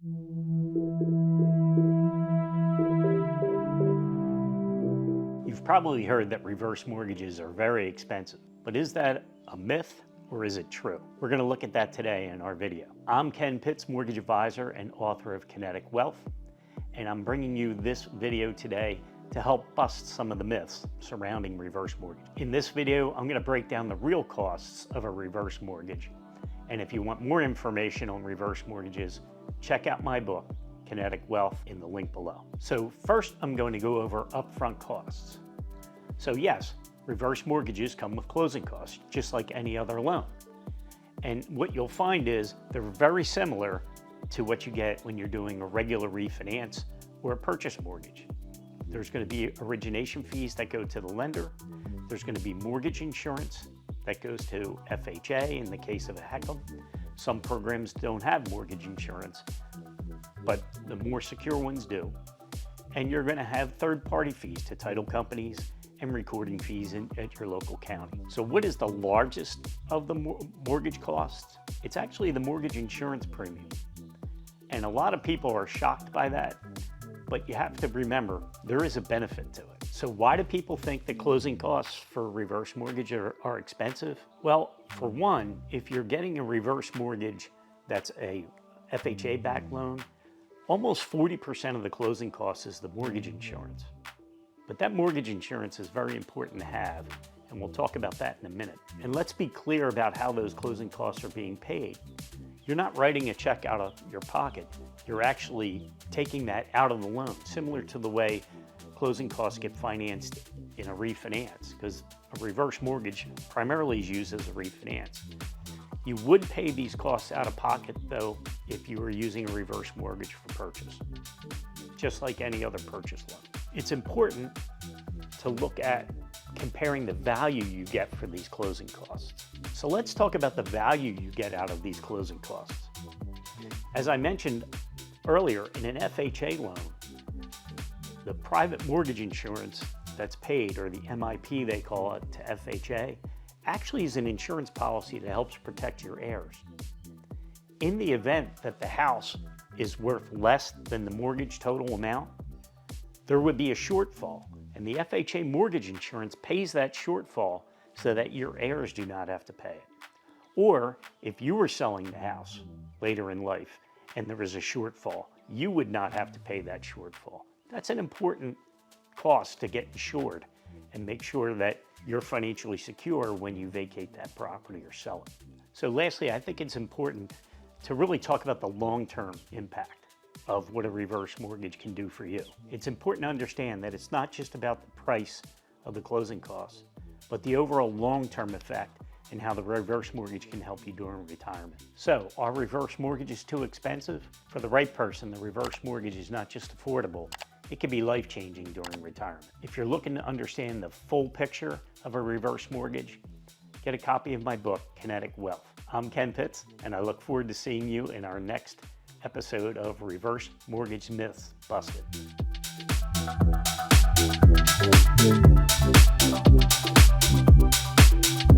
You've probably heard that reverse mortgages are very expensive, but is that a myth or is it true? We're going to look at that today in our video. I'm Ken Pitts, mortgage advisor and author of Kinetic Wealth, and I'm bringing you this video today to help bust some of the myths surrounding reverse mortgage. In this video, I'm going to break down the real costs of a reverse mortgage. And if you want more information on reverse mortgages, check out my book, Kinetic Wealth, in the link below. So first, I'm going to go over upfront costs. So yes, reverse mortgages come with closing costs, just like any other loan. And what you'll find is they're very similar to what you get when you're doing a regular refinance or a purchase mortgage. There's going to be origination fees that go to the lender. There's going to be mortgage insurance that goes to FHA in the case of a HECM. Some programs don't have mortgage insurance, but the more secure ones do. And you're going to have third-party fees to title companies and recording fees at your local county. So what is the largest of the mortgage costs? It's actually the mortgage insurance premium. And a lot of people are shocked by that, but you have to remember there is a benefit to it. So why do people think that closing costs for a reverse mortgage are expensive? Well, for one, if you're getting a reverse mortgage that's a FHA-backed loan, almost 40% of the closing costs is the mortgage insurance. But that mortgage insurance is very important to have, and we'll talk about that in a minute. And let's be clear about how those closing costs are being paid. You're not writing a check out of your pocket. You're actually taking that out of the loan, similar to the way closing costs get financed in a refinance, because a reverse mortgage primarily is used as a refinance. You would pay these costs out of pocket, though, if you were using a reverse mortgage for purchase, just like any other purchase loan. It's important to look at comparing the value you get for these closing costs. So let's talk about the value you get out of these closing costs. As I mentioned earlier, in an FHA loan, the private mortgage insurance that's paid, or the MIP they call it, to FHA, actually is an insurance policy that helps protect your heirs. In the event that the house is worth less than the mortgage total amount, there would be a shortfall, and the FHA mortgage insurance pays that shortfall so that your heirs do not have to pay it. Or if you were selling the house later in life and there was a shortfall, you would not have to pay that shortfall. That's an important cost to get insured and make sure that you're financially secure when you vacate that property or sell it. So lastly, I think it's important to really talk about the long-term impact of what a reverse mortgage can do for you. It's important to understand that it's not just about the price of the closing costs, but the overall long-term effect and how the reverse mortgage can help you during retirement. So, are reverse mortgages too expensive? For the right person, the reverse mortgage is not just affordable, it can be life-changing during retirement. If you're looking to understand the full picture of a reverse mortgage, get a copy of my book, Kinetic Wealth. I'm Ken Pitts, and I look forward to seeing you in our next episode of Reverse Mortgage Myths Busted.